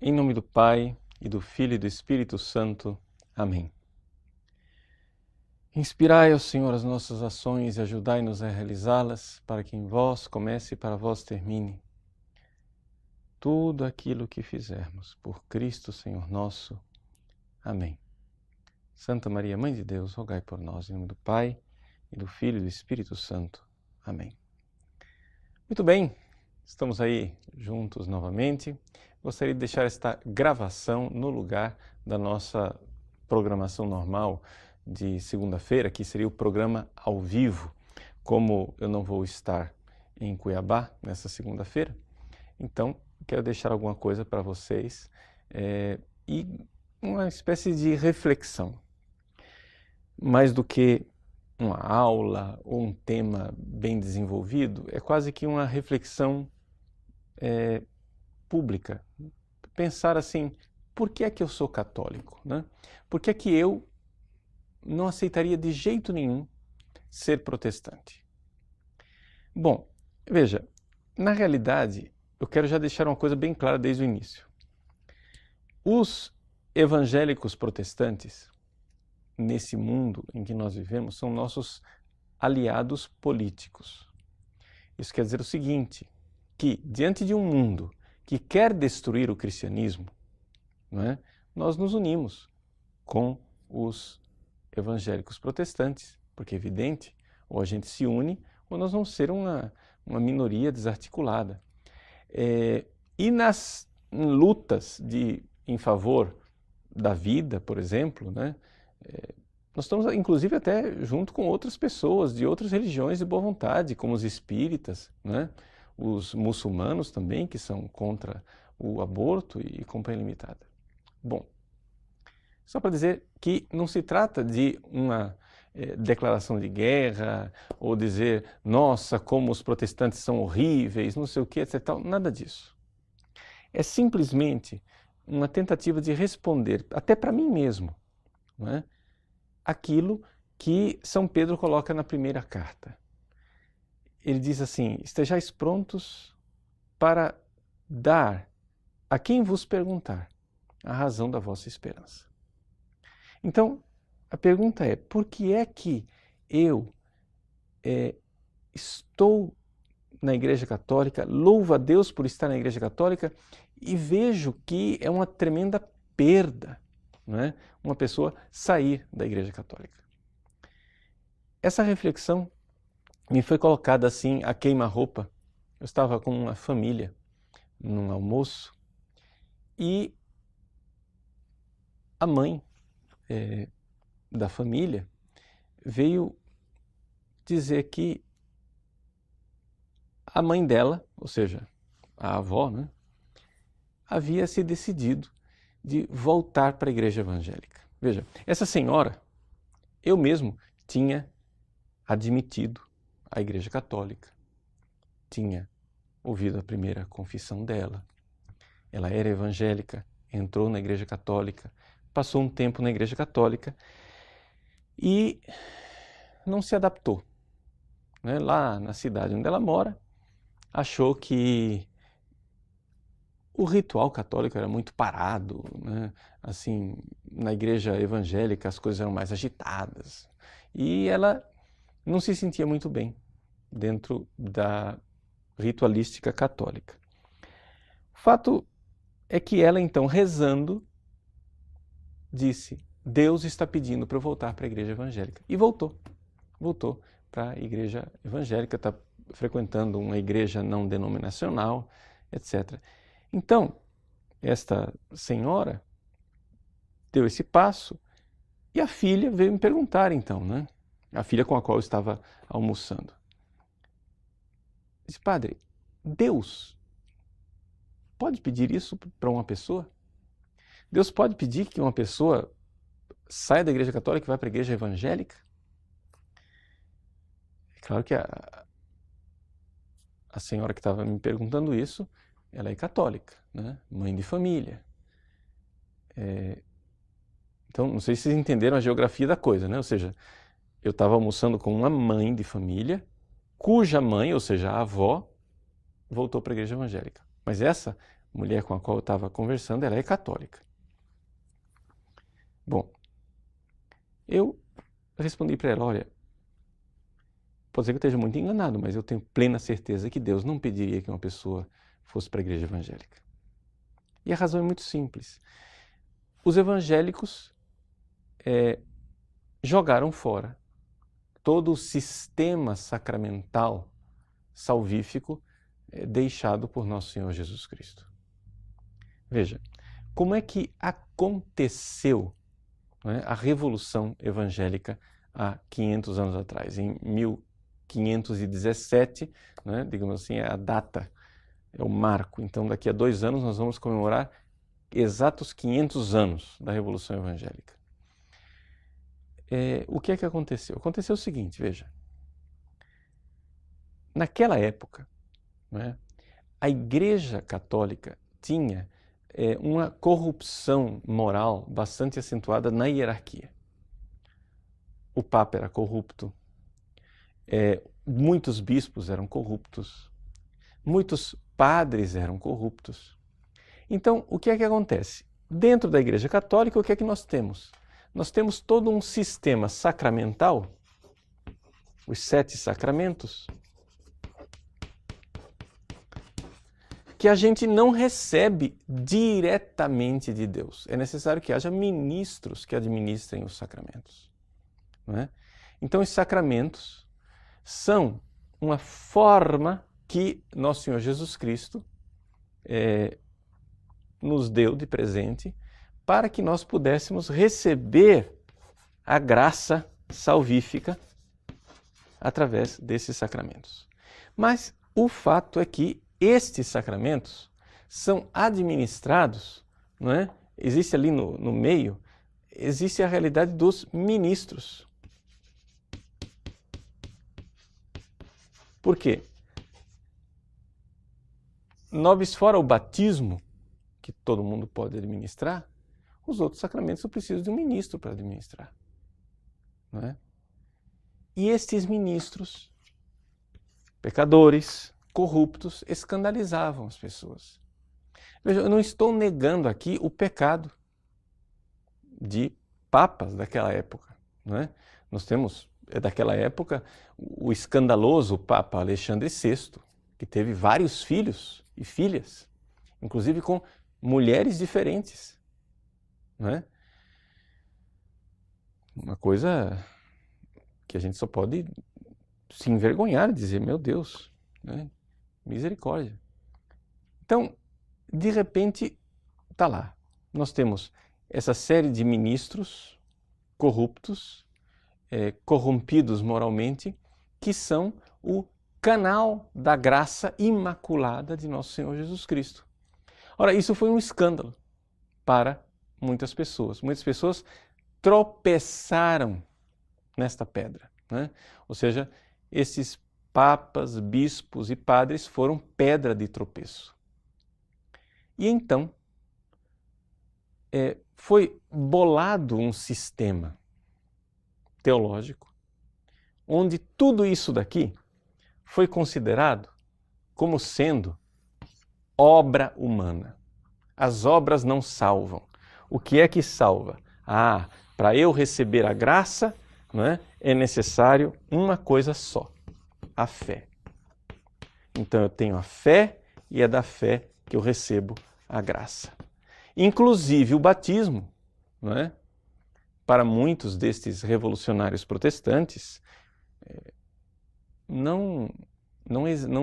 Em nome do Pai, e do Filho e do Espírito Santo. Amém. Inspirai, ó Senhor, as nossas ações e ajudai-nos a realizá-las, para que em vós comece e para vós termine. Tudo aquilo que fizermos, por Cristo, Senhor nosso. Amém. Santa Maria, Mãe de Deus, rogai por nós, em nome do Pai, e do Filho e do Espírito Santo. Amém. Muito bem, estamos aí juntos novamente. Gostaria de deixar esta gravação no lugar da nossa programação normal de segunda-feira, que seria o programa ao vivo. Como eu não vou estar em Cuiabá nessa segunda-feira, então quero deixar alguma coisa para vocês e uma espécie de reflexão. Mais do que uma aula ou um tema bem desenvolvido, é quase que uma reflexão pública. Pensar assim, por que é que eu sou católico? Né? Por que é que eu não aceitaria de jeito nenhum ser protestante? Bom, veja, na realidade, eu quero já deixar uma coisa bem clara desde o início. Os evangélicos protestantes, nesse mundo em que nós vivemos, são nossos aliados políticos. Isso quer dizer o seguinte, que diante de um mundo que quer destruir o cristianismo, não é? Nós nos unimos com os evangélicos protestantes, porque é evidente, ou a gente se une, ou nós vamos ser uma minoria desarticulada. E nas lutas em favor da vida, por exemplo, né? Nós estamos, inclusive, até junto com outras pessoas de outras religiões de boa vontade, como os espíritas, né? Os muçulmanos também, que são contra o aborto e companhia limitada. Bom, só para dizer que não se trata de uma declaração de guerra, ou dizer, nossa, como os protestantes são horríveis, não sei o que, etc. Nada disso. É simplesmente uma tentativa de responder, até para mim mesmo, não é? Aquilo que São Pedro coloca na primeira carta. Ele diz assim, estejais prontos para dar a quem vos perguntar a razão da vossa esperança. Então, a pergunta é, por que é que eu estou na Igreja Católica, louvo a Deus por estar na Igreja Católica e vejo que é uma tremenda perda, não é? Uma pessoa sair da Igreja Católica? Essa reflexão me foi colocada assim a queima-roupa. Eu estava com uma família num almoço e a mãe da família veio dizer que a mãe dela, ou seja, a avó, né, havia se decidido de voltar para a igreja evangélica. Veja, essa senhora, eu mesmo tinha admitido a Igreja Católica, tinha ouvido a primeira confissão dela, ela era evangélica, entrou na Igreja Católica, passou um tempo na Igreja Católica e não se adaptou, né? Lá na cidade onde ela mora, achou que o ritual católico era muito parado, né? Assim, na igreja evangélica as coisas eram mais agitadas e ela não se sentia muito bem dentro da ritualística católica. O fato é que ela, então, rezando, disse, Deus está pedindo para eu voltar para a igreja evangélica. E voltou para a igreja evangélica, está frequentando uma igreja não denominacional, etc. Então, esta senhora deu esse passo e a filha veio me perguntar, então, né? A filha com a qual eu estava almoçando. Disse, padre, Deus pode pedir isso para uma pessoa? Deus pode pedir que uma pessoa saia da igreja católica e vá para a igreja evangélica? É claro que a senhora que estava me perguntando isso, ela é católica, né? Mãe de família. Então, não sei se vocês entenderam a geografia da coisa, né? Ou seja, eu estava almoçando com uma mãe de família, cuja mãe, ou seja, a avó, voltou para a igreja evangélica. Mas essa mulher com a qual eu estava conversando, ela é católica. Bom, eu respondi para ela, olha, pode ser que eu esteja muito enganado, mas eu tenho plena certeza que Deus não pediria que uma pessoa fosse para a igreja evangélica. E a razão é muito simples. Os evangélicos jogaram fora todo o sistema sacramental salvífico deixado por nosso Senhor Jesus Cristo. Veja, como é que aconteceu, né, a Revolução Evangélica há 500 anos atrás? Em 1517, né, digamos assim, é a data, é o marco. Então, daqui a 2 anos nós vamos comemorar exatos 500 anos da Revolução Evangélica. O que é que aconteceu? Aconteceu o seguinte, veja. Naquela época, né, a Igreja Católica tinha uma corrupção moral bastante acentuada na hierarquia. O Papa era corrupto, muitos bispos eram corruptos, muitos padres eram corruptos. Então, o que é que acontece? Dentro da Igreja Católica, o que é que nós temos? Nós temos todo um sistema sacramental, os 7 sacramentos, que a gente não recebe diretamente de Deus. É necessário que haja ministros que administrem os sacramentos, não é? Então, os sacramentos são uma forma que nosso Senhor Jesus Cristo nos deu de presente para que nós pudéssemos receber a graça salvífica através desses sacramentos. Mas o fato é que estes sacramentos são administrados, não é? Existe ali no meio, existe a realidade dos ministros. Por quê? Nobis fora o batismo, que todo mundo pode administrar, os outros sacramentos eu preciso de um ministro para administrar, não é? E estes ministros, pecadores, corruptos, escandalizavam as pessoas. Veja, eu não estou negando aqui o pecado de papas daquela época, não é? Nós temos, daquela época, o escandaloso Papa Alexandre VI, que teve vários filhos e filhas, inclusive com mulheres diferentes, não é? Uma coisa que a gente só pode se envergonhar e dizer, meu Deus, né? Misericórdia. Então, de repente, está lá. Nós temos essa série de ministros corruptos, corrompidos moralmente, que são o canal da graça imaculada de nosso Senhor Jesus Cristo. Ora, isso foi um escândalo para muitas pessoas. Muitas pessoas tropeçaram nesta pedra, né? Ou seja, esses papas, bispos e padres foram pedra de tropeço. E então, foi bolado um sistema teológico onde tudo isso daqui foi considerado como sendo obra humana. As obras não salvam. O que é que salva? Para eu receber a graça, não é, é necessário uma coisa só, a fé. Então eu tenho a fé e é da fé que eu recebo a graça. Inclusive o batismo, não é? Para muitos destes revolucionários protestantes, não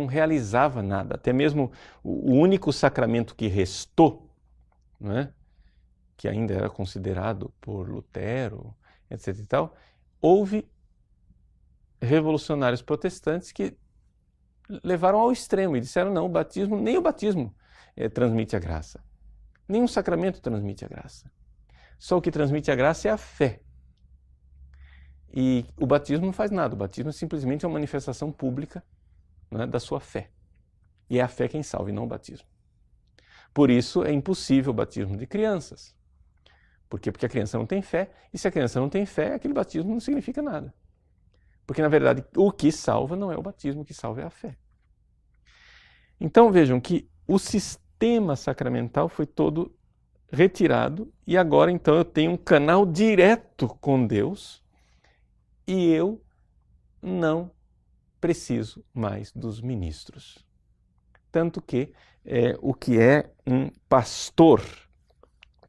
realizava nada. Até mesmo o único sacramento que restou, não é? Que ainda era considerado por Lutero, etc. e tal, houve revolucionários protestantes que levaram ao extremo e disseram, não, nem o batismo transmite a graça. Nenhum sacramento transmite a graça. Só o que transmite a graça é a fé. E o batismo não faz nada. O batismo é simplesmente uma manifestação pública, não é, da sua fé. E é a fé quem salva e não o batismo. Por isso é impossível o batismo de crianças. Por quê? Porque a criança não tem fé. E se a criança não tem fé, aquele batismo não significa nada. Porque, na verdade, o que salva não é o batismo, o que salva é a fé. Então, vejam que sistema sacramental foi todo retirado e agora então eu tenho um canal direto com Deus e eu não preciso mais dos ministros. Tanto que o que é um pastor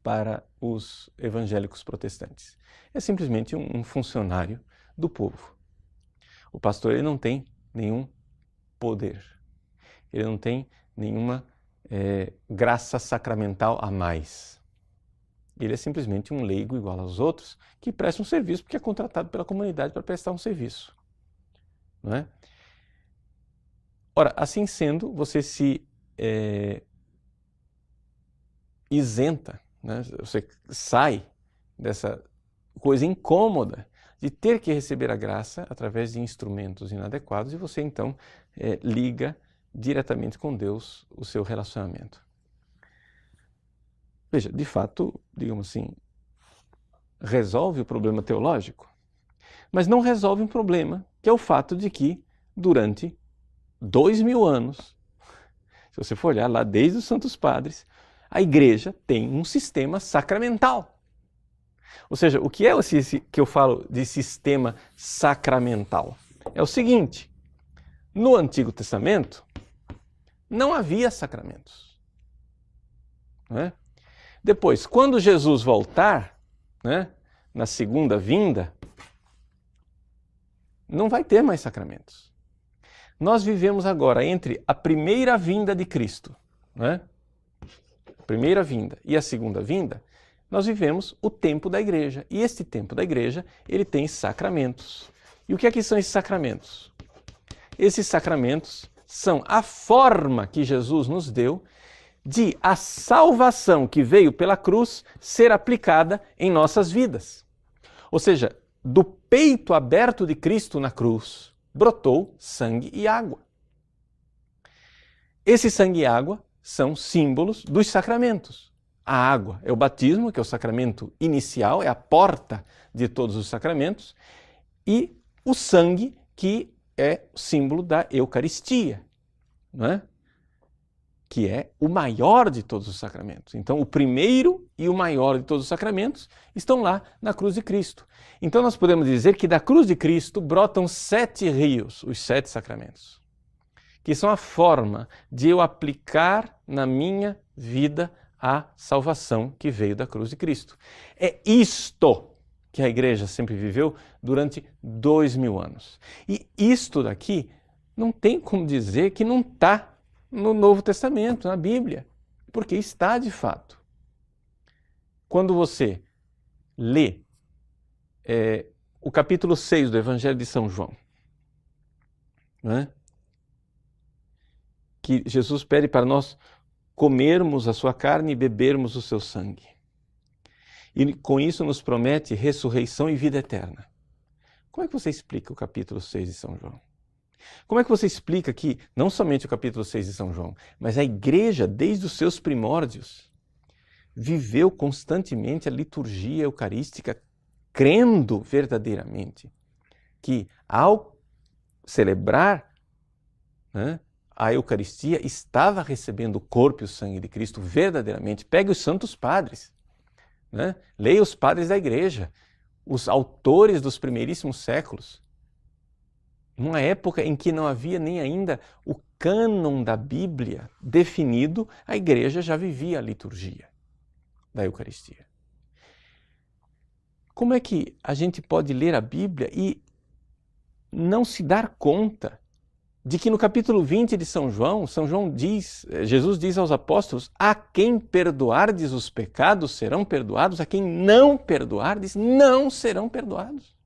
para os evangélicos protestantes? É simplesmente um funcionário do povo. O pastor ele não tem nenhum poder, ele não tem nenhuma graça sacramental a mais. Ele é simplesmente um leigo igual aos outros que presta um serviço porque é contratado pela comunidade para prestar um serviço. Não é? Ora, assim sendo, você se isenta, né? Você sai dessa coisa incômoda de ter que receber a graça através de instrumentos inadequados e você então liga diretamente com Deus o seu relacionamento. Veja, de fato, digamos assim, resolve o problema teológico, mas não resolve um problema que é o fato de que durante 2000 anos, se você for olhar lá desde os Santos Padres, a Igreja tem um sistema sacramental. Ou seja, o que é esse que eu falo de sistema sacramental? É o seguinte, no Antigo Testamento não havia sacramentos. Não é? Depois, quando Jesus voltar, né, na segunda vinda, não vai ter mais sacramentos. Nós vivemos agora entre a primeira vinda de Cristo, né, a primeira vinda e a segunda vinda, nós vivemos o tempo da igreja. E este tempo da igreja, ele tem sacramentos. E o que é que são esses sacramentos? Esses sacramentos são a forma que Jesus nos deu de a salvação que veio pela cruz ser aplicada em nossas vidas. Ou seja, do peito aberto de Cristo na cruz, brotou sangue e água. Esse sangue e água são símbolos dos sacramentos. A água é o batismo, que é o sacramento inicial, é a porta de todos os sacramentos, e o sangue, que é o símbolo da Eucaristia, não é? Que é o maior de todos os sacramentos. Então, o primeiro e o maior de todos os sacramentos estão lá na cruz de Cristo. Então, nós podemos dizer que da cruz de Cristo brotam 7 rios, os 7 sacramentos, que são a forma de eu aplicar na minha vida a salvação que veio da cruz de Cristo. É isto que a igreja sempre viveu durante 2000 anos. E isto daqui não tem como dizer que não está no Novo Testamento, na Bíblia, porque está de fato. Quando você lê o capítulo 6 do Evangelho de São João, né, que Jesus pede para nós comermos a sua carne e bebermos o seu sangue. E com isso nos promete ressurreição e vida eterna. Como é que você explica o capítulo 6 de São João? Como é que você explica que, não somente o capítulo 6 de São João, mas a igreja, desde os seus primórdios, viveu constantemente a liturgia eucarística, crendo verdadeiramente que, ao celebrar, né, a Eucaristia, estava recebendo o corpo e o sangue de Cristo verdadeiramente. Pegue os santos padres, né? Leia os padres da igreja, os autores dos primeiríssimos séculos. Numa época em que não havia nem ainda o cânon da Bíblia definido, a igreja já vivia a liturgia da Eucaristia. Como é que a gente pode ler a Bíblia e não se dar conta de que no capítulo 20 de São João diz, Jesus diz aos apóstolos, a quem perdoardes os pecados serão perdoados, a quem não perdoardes não serão perdoados.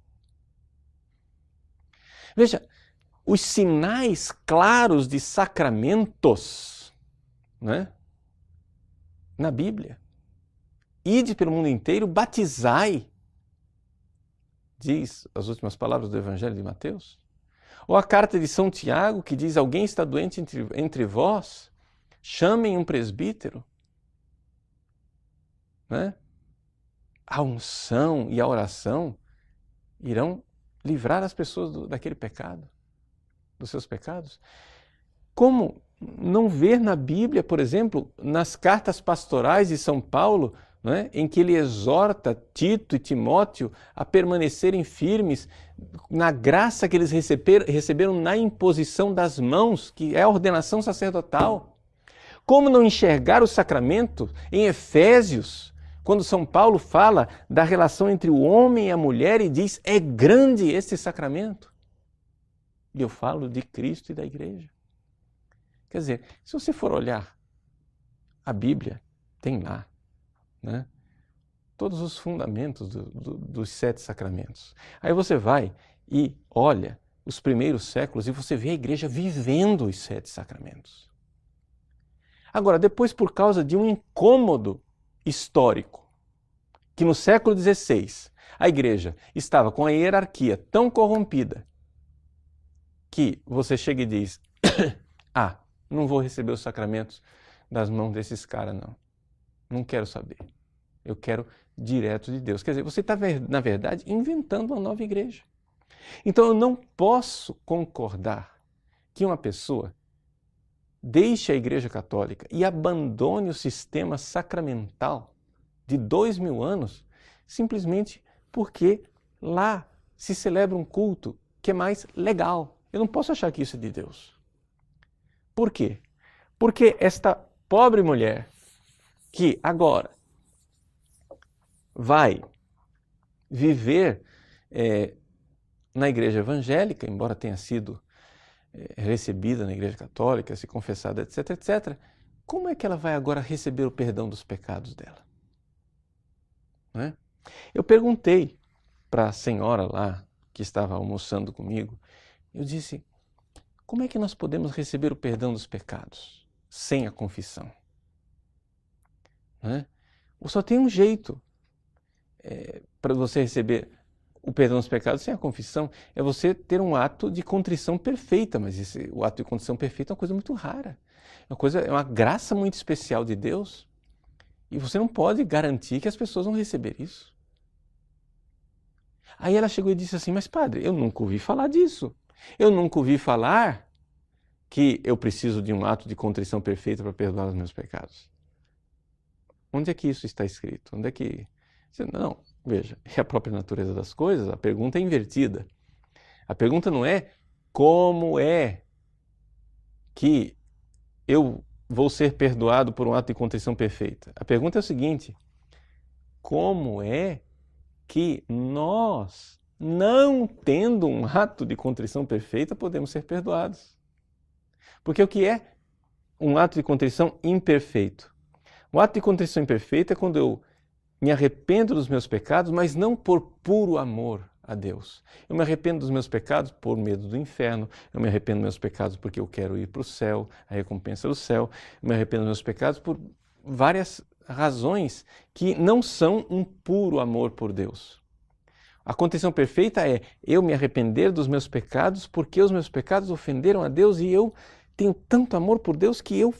Veja, os sinais claros de sacramentos, né, na Bíblia. Ide pelo mundo inteiro, batizai, diz as últimas palavras do Evangelho de Mateus. Ou a carta de São Tiago, que diz, alguém está doente entre vós, chamem um presbítero. Né? A unção e a oração irão livrar as pessoas daquele pecado, dos seus pecados. Como não ver na Bíblia, por exemplo, nas cartas pastorais de São Paulo, né, em que ele exorta Tito e Timóteo a permanecerem firmes na graça que eles receberam na imposição das mãos, que é a ordenação sacerdotal. Como não enxergar o sacramento em Efésios, quando São Paulo fala da relação entre o homem e a mulher e diz, é grande esse sacramento. E eu falo de Cristo e da igreja. Quer dizer, se você for olhar, a Bíblia tem lá, né, todos os fundamentos dos 7 sacramentos. Aí você vai e olha os primeiros séculos e você vê a igreja vivendo os 7 sacramentos. Agora, depois, por causa de um incômodo histórico, que no século XVI a igreja estava com a hierarquia tão corrompida que você chega e diz, não vou receber os sacramentos das mãos desses caras, não. Não quero saber. Eu quero direto de Deus. Quer dizer, você está, na verdade, inventando uma nova igreja. Então eu não posso concordar que uma pessoa deixe a Igreja Católica e abandone o sistema sacramental de 2000 anos simplesmente porque lá se celebra um culto que é mais legal. Eu não posso achar que isso é de Deus. Por quê? Porque esta pobre mulher que agora vai viver na igreja evangélica, embora tenha sido recebida na igreja católica, se confessada, etc, etc, como é que ela vai agora receber o perdão dos pecados dela? Não é? Eu perguntei para a senhora lá, que estava almoçando comigo, eu disse, como é que nós podemos receber o perdão dos pecados sem a confissão? Não é? Ou só tem um jeito para você receber o perdão dos pecados sem a confissão, é você ter um ato de contrição perfeita, mas o ato de contrição perfeita é uma coisa muito rara, é uma graça muito especial de Deus, e você não pode garantir que as pessoas vão receber isso. Aí ela chegou e disse assim, mas padre, eu nunca ouvi falar disso, eu nunca ouvi falar que eu preciso de um ato de contrição perfeita para perdoar os meus pecados. Onde é que isso está escrito? Onde é que... Não, veja, é a própria natureza das coisas, a pergunta é invertida. A pergunta não é como é que eu vou ser perdoado por um ato de contrição perfeita. A pergunta é o seguinte, como é que nós, não tendo um ato de contrição perfeita, podemos ser perdoados? Porque o que é um ato de contrição imperfeito? Um ato de contrição imperfeita é quando eu me arrependo dos meus pecados, mas não por puro amor a Deus. Eu me arrependo dos meus pecados por medo do inferno, eu me arrependo dos meus pecados porque eu quero ir para o céu, a recompensa do céu, eu me arrependo dos meus pecados por várias razões que não são um puro amor por Deus. A contrição perfeita é eu me arrepender dos meus pecados porque os meus pecados ofenderam a Deus e eu tenho tanto amor por Deus que eu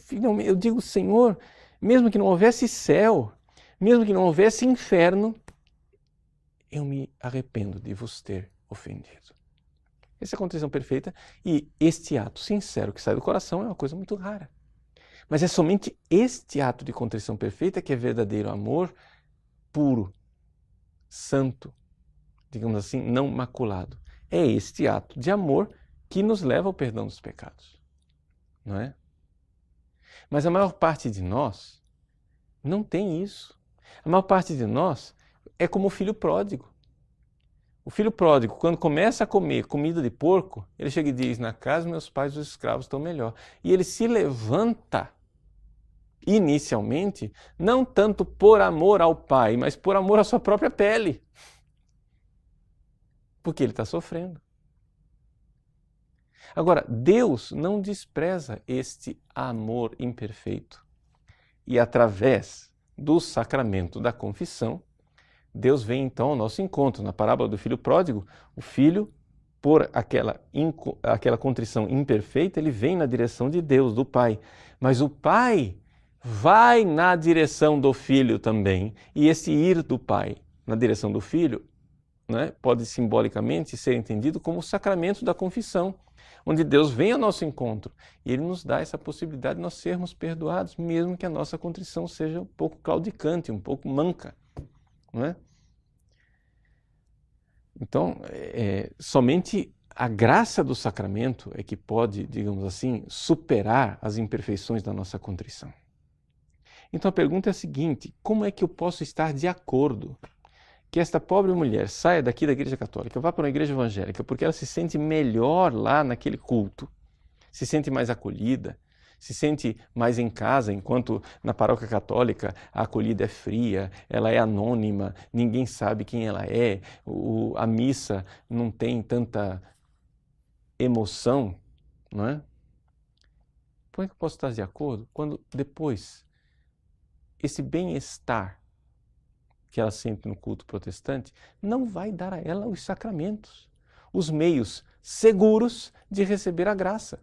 digo, Senhor, mesmo que não houvesse céu, mesmo que não houvesse inferno, eu me arrependo de vos ter ofendido. Essa é a contrição perfeita e este ato sincero que sai do coração é uma coisa muito rara. Mas é somente este ato de contrição perfeita que é verdadeiro amor puro, santo, digamos assim, não maculado. É este ato de amor que nos leva ao perdão dos pecados, não é? Mas a maior parte de nós não tem isso. A maior parte de nós é como o filho pródigo. O filho pródigo, quando começa a comer comida de porco, ele chega e diz, na casa dos meus pais os escravos estão melhor. E ele se levanta, inicialmente, não tanto por amor ao pai, mas por amor à sua própria pele. Porque ele está sofrendo. Agora, Deus não despreza este amor imperfeito. E através do sacramento da confissão, Deus vem então ao nosso encontro. Na parábola do filho pródigo, o filho, por aquela contrição imperfeita, ele vem na direção de Deus, do Pai. Mas o Pai vai na direção do filho também. E esse ir do Pai na direção do filho, né, pode simbolicamente ser entendido como o sacramento da confissão. onde Deus vem ao nosso encontro e Ele nos dá essa possibilidade de nós sermos perdoados, mesmo que a nossa contrição seja um pouco claudicante, um pouco manca, não é? Então, somente a graça do sacramento é que pode, digamos assim, superar as imperfeições da nossa contrição. Então a pergunta é a seguinte: como é que eu posso estar de acordo que esta pobre mulher saia daqui da Igreja Católica, vá para uma igreja evangélica, porque ela se sente melhor lá naquele culto, se sente mais acolhida, se sente mais em casa, enquanto na paróquia católica a acolhida é fria, ela é anônima, ninguém sabe quem ela é, a missa não tem tanta emoção, não é? Como é que eu posso estar de acordo quando depois esse bem-estar que ela sente no culto protestante não vai dar a ela os sacramentos, os meios seguros de receber a graça?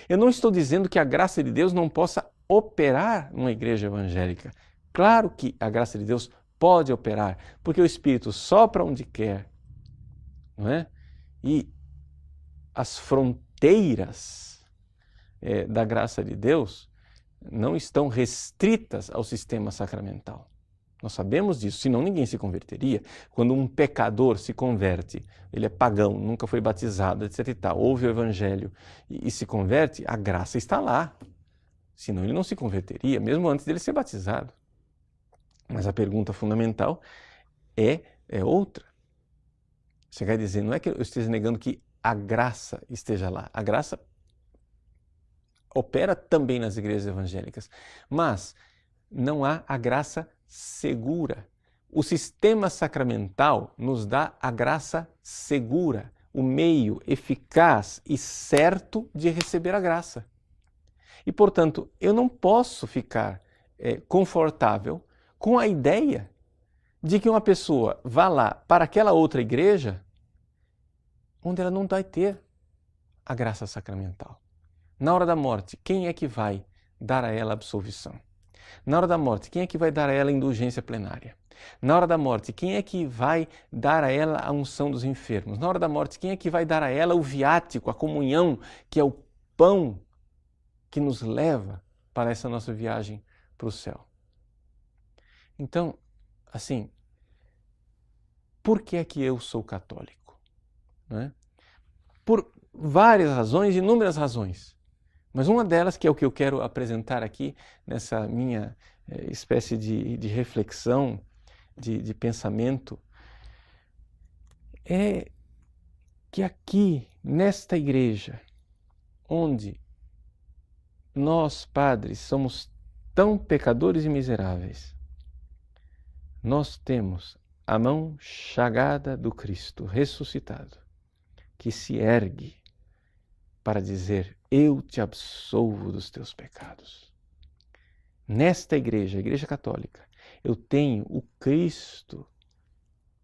Eu não estou dizendo que a graça de Deus não possa operar numa igreja evangélica. Claro que a graça de Deus pode operar, porque o Espírito sopra onde quer, não é? E as fronteiras da graça de Deus não estão restritas ao sistema sacramental. Nós sabemos disso, senão ninguém se converteria. Quando um pecador se converte, ele é pagão, nunca foi batizado, etc. e tal, ouve o Evangelho e se converte, a graça está lá. Senão ele não se converteria, mesmo antes dele ser batizado. Mas a pergunta fundamental é outra. Você vai dizer, não é que eu esteja negando que a graça esteja lá. A graça opera também nas igrejas evangélicas, mas não há a graça segura. O sistema sacramental nos dá a graça segura, o meio eficaz e certo de receber a graça. E, portanto, eu não posso ficar confortável com a ideia de que uma pessoa vá lá para aquela outra igreja onde ela não vai ter a graça sacramental. Na hora da morte, quem é que vai dar a ela absolvição? Na hora da morte, quem é que vai dar a ela a indulgência plenária? Na hora da morte, quem é que vai dar a ela a unção dos enfermos? Na hora da morte, quem é que vai dar a ela o viático, a comunhão, que é o pão que nos leva para essa nossa viagem para o céu? Então, assim, por que é que eu sou católico? Não é? Por várias razões, inúmeras razões. Mas uma delas, que é o que eu quero apresentar aqui, nessa minha espécie de reflexão, de pensamento, é que aqui, nesta igreja, onde nós, padres, somos tão pecadores e miseráveis, nós temos a mão chagada do Cristo ressuscitado, que se ergue para dizer: eu te absolvo dos teus pecados. Nesta igreja, a Igreja Católica, eu tenho o Cristo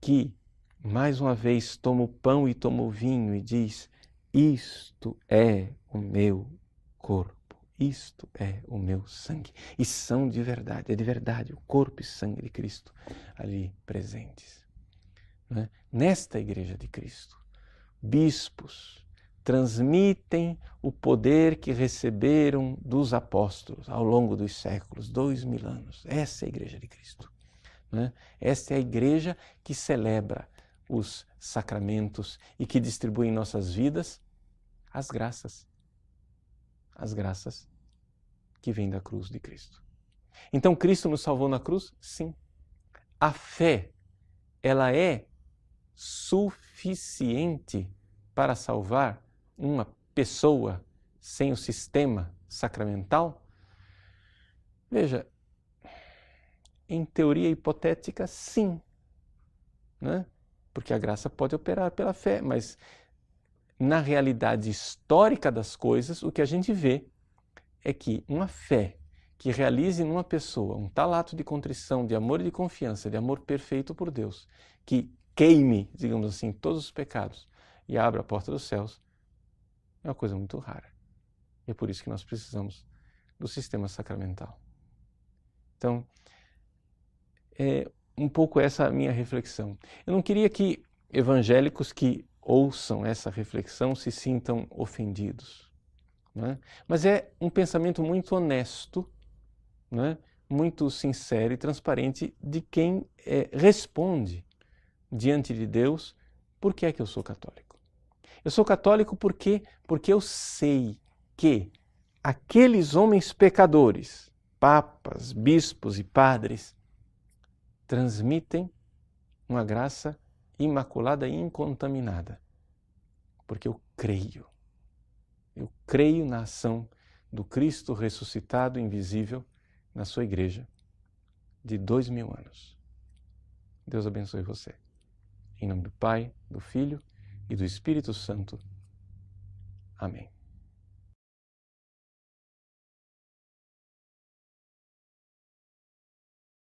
que, mais uma vez, toma o pão e toma o vinho e diz: isto é o meu corpo, isto é o meu sangue. E são de verdade, é de verdade o corpo e sangue de Cristo ali presentes. Né? Nesta Igreja de Cristo, bispos transmitem o poder que receberam dos apóstolos ao longo dos séculos, 2000 anos. Essa é a Igreja de Cristo. Né? Esta é a Igreja que celebra os sacramentos e que distribui em nossas vidas as graças que vêm da cruz de Cristo. Então, Cristo nos salvou na cruz? Sim. A fé, ela é suficiente para salvar uma pessoa sem o sistema sacramental? Veja, em teoria hipotética, sim, né? Porque a graça pode operar pela fé, mas na realidade histórica das coisas, o que a gente vê é que uma fé que realize numa pessoa um tal ato de contrição, de amor e de confiança, de amor perfeito por Deus, que queime, digamos assim, todos os pecados e abra a porta dos céus, é uma coisa muito rara. E é por isso que nós precisamos do sistema sacramental. Então, é um pouco essa a minha reflexão. Eu não queria que evangélicos que ouçam essa reflexão se sintam ofendidos. Né? Mas é um pensamento muito honesto, né? Muito sincero e transparente de quem responde diante de Deus por que é que eu sou católico. Eu sou católico porque eu sei que aqueles homens pecadores, papas, bispos e padres, transmitem uma graça imaculada e incontaminada. Porque eu creio na ação do Cristo ressuscitado invisível na sua igreja de 2000 anos. Deus abençoe você. Em nome do Pai, do Filho e do Espírito Santo. Amém.